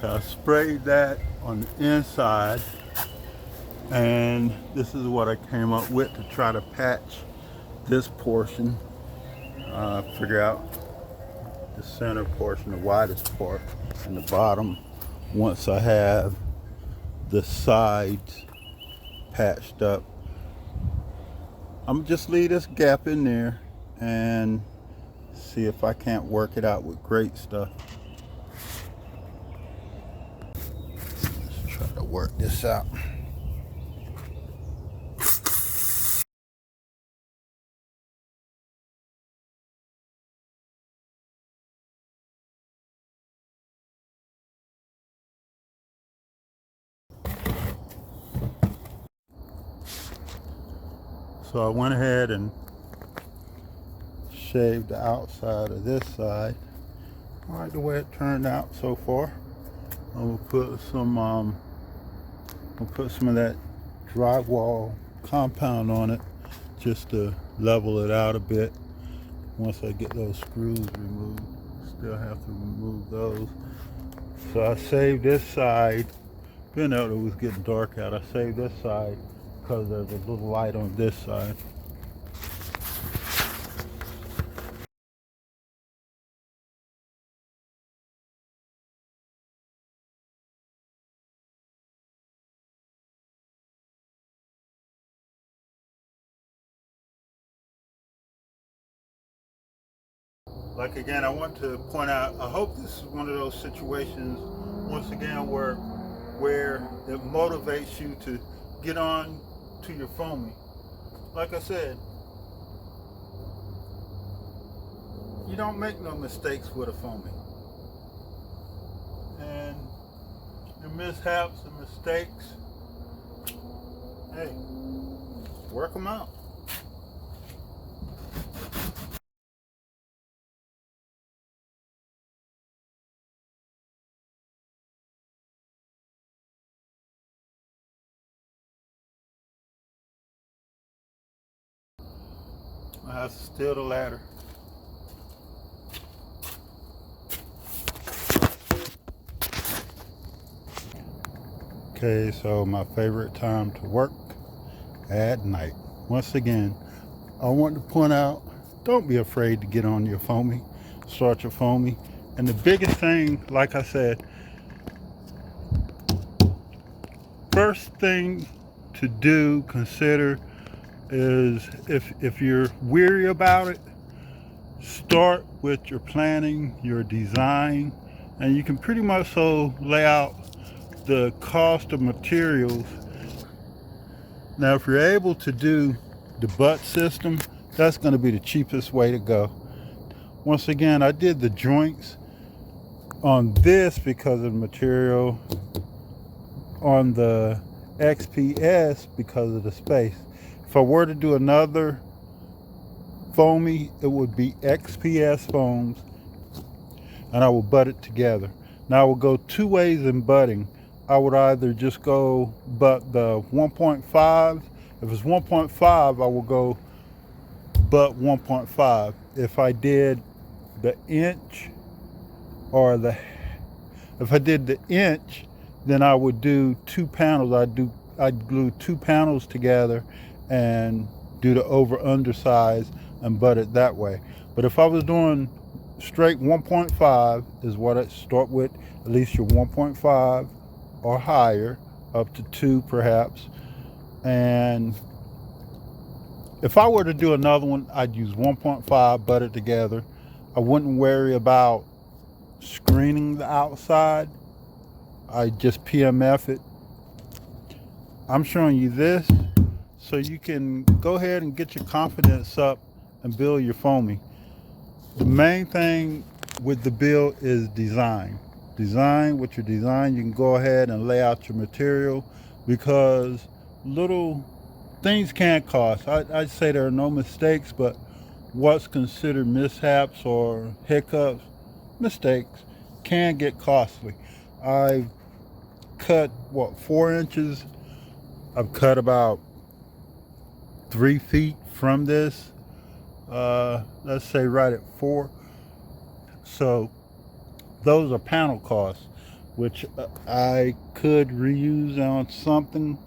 Okay, I sprayed that on the inside, and this is what I came up with to try to patch this portion. Figure out the center portion, the widest part, and the bottom. Once I have the sides patched up, I'm gonna just leave this gap in there and see if I can't work it out with great stuff. Let's try to work this out. So I went ahead and shaved the outside of this side. I like the way it turned out so far. I'm gonna put some of that drywall compound on it just to level it out a bit. Once I get those screws removed, still have to remove those. So I saved this side. Being out it was getting dark out, I saved this side because there's a little light on this side. Like again, I want to point out, I hope this is one of those situations, once again, where it motivates you to get on to your foaming. Like I said, you don't make no mistakes with a foaming. And your mishaps and mistakes, hey, work them out. I have to steal the ladder. Okay, so my favorite time to work at night. Once again, I want to point out, don't be afraid to get on your foaming, start your foaming. And the biggest thing, like I said, first thing to do, consider, is if you're weary about it, start with your planning, your design, and you can pretty much so lay out the cost of materials. Now if you're able to do the butt system, that's going to be the cheapest way to go. Once again, I did the joints on this because of the material, on the XPS because of the space. If I were to do another Foamie, it would be XPS foams, and I will butt it together. Now I will go two ways in butting. I would either just go butt the 1.5. If it's 1.5, I will go butt 1.5. If I did the inch, or if I did the inch, then I would do 2 panels. I'd glue 2 panels together and do the over undersize and butt it that way. But if I was doing straight 1.5 is what I start with, at least your 1.5 or higher, up to 2 perhaps. And if I were to do another one, I'd use 1.5, butt it together. I wouldn't worry about screening the outside. I just PMF it. I'm showing you this so you can go ahead and get your confidence up and build your foaming. The main thing with the build is design. Design, with your design, you can go ahead and lay out your material, because little things can cost. I'd say there are no mistakes, but what's considered mishaps or hiccups, mistakes, can get costly. I've cut, 4 inches? I've cut about 3 feet from this. Let's say right at 4. So those are panel costs. which I could reuse on something,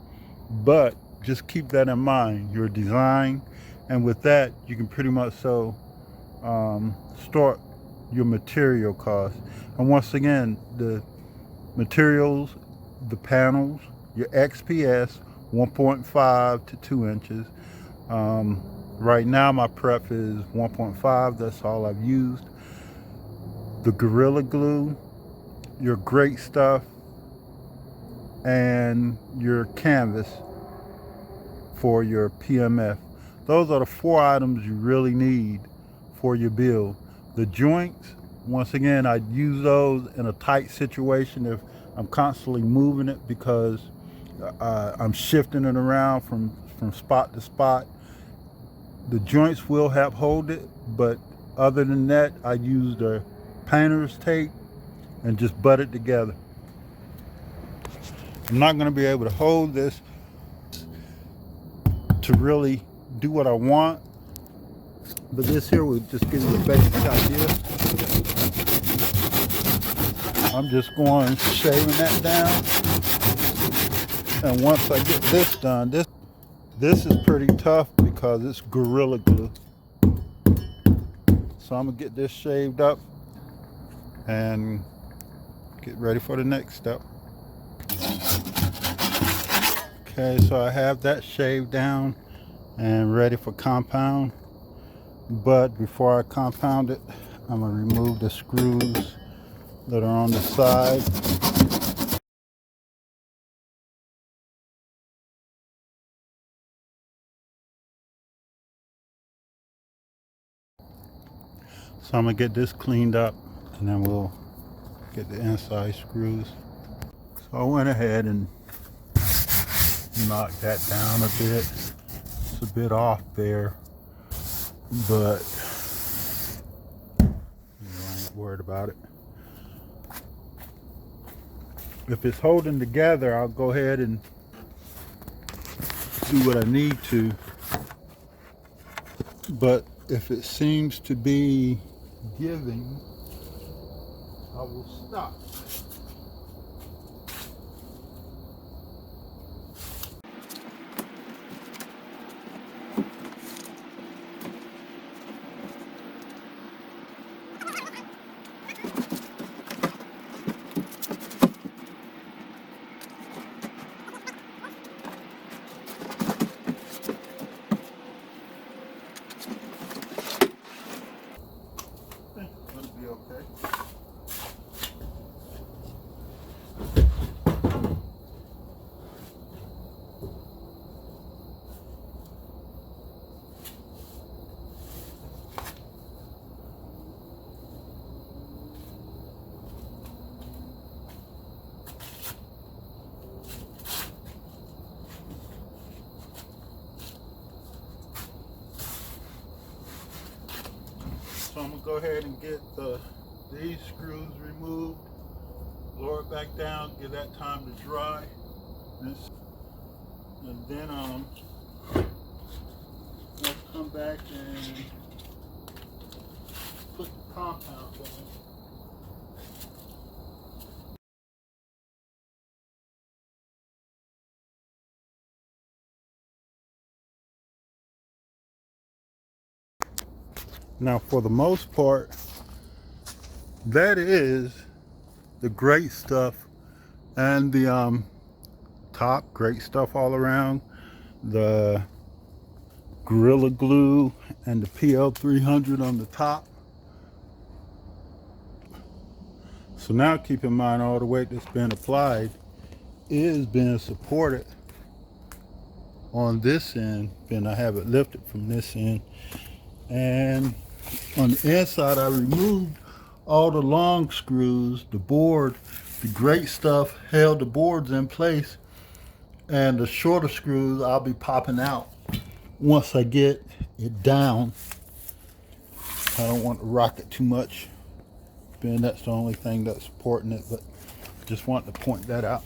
but just keep that in mind, your design, and with that you can pretty much start your material costs. And once again, the materials, the panels, your XPS 1.5 to 2 inches. Right now my prep is 1.5, that's all I've used. The Gorilla Glue, your great stuff, and your canvas for your PMF. Those are the 4 items you really need for your build. The joints, once again, I use those in a tight situation if I'm constantly moving it, because I'm shifting it around from spot to spot. The joints will help hold it, but other than that, I use the painter's tape and just butt it together. I'm not going to be able to hold this to really do what I want, but this here will just give you a basic idea. I'm just going shaving that down, and once I get this done, this is pretty tough because it's Gorilla Glue. So I'm gonna get this shaved up and get ready for the next step. Okay, so I have that shaved down and ready for compound. But before I compound it, I'm gonna remove the screws that are on the side. So I'm gonna get this cleaned up and then we'll get the inside screws. So I went ahead and knocked that down a bit. It's a bit off there, but I ain't worried about it. If it's holding together, I'll go ahead and do what I need to. But if it seems to be giving, I will stop. I think it's going to be okay. So I'm going to go ahead and get these screws removed, lower it back down, give that time to dry, and then I'll come back and put the compound on. Now for the most part, that is the great stuff and the top, great stuff all around, the Gorilla Glue and the PL300 on the top. So now keep in mind all the weight that's been applied is being supported on this end, then I have it lifted from this end. And on the inside I removed all the long screws. The board, the great stuff held the boards in place, and the shorter screws I'll be popping out once I get it down. I don't want to rock it too much, being that's the only thing that's supporting it, but just want to point that out.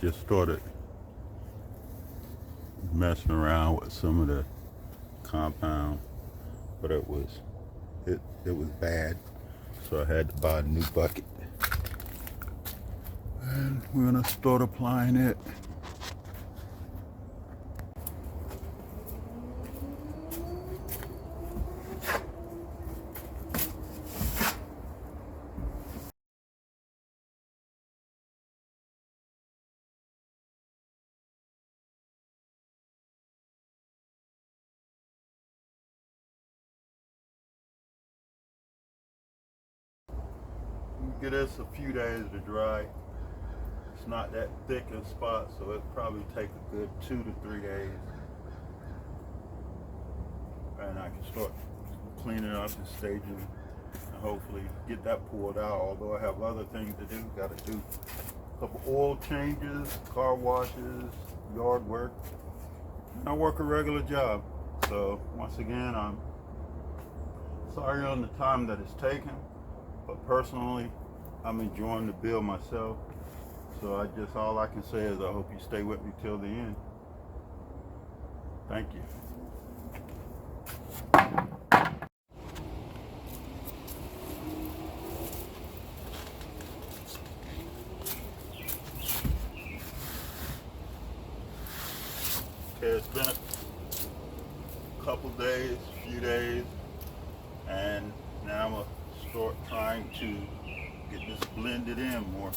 just started messing around with some of the compound, but it was bad, so I had to buy a new bucket, and we're gonna start applying it. Give this a few days to dry. It's not that thick in spots, so it'll probably take a good 2 to 3 days. And I can start cleaning up and staging and hopefully get that pulled out, although I have other things to do. Got to do a couple oil changes, car washes, yard work. And I work a regular job. So once again, I'm sorry on the time that it's taken, but personally, I'm enjoying the build myself. So all I can say is I hope you stay with me till the end. Thank you. Okay, it's been a couple days, few days, and now I'm gonna start trying to get this blended in more.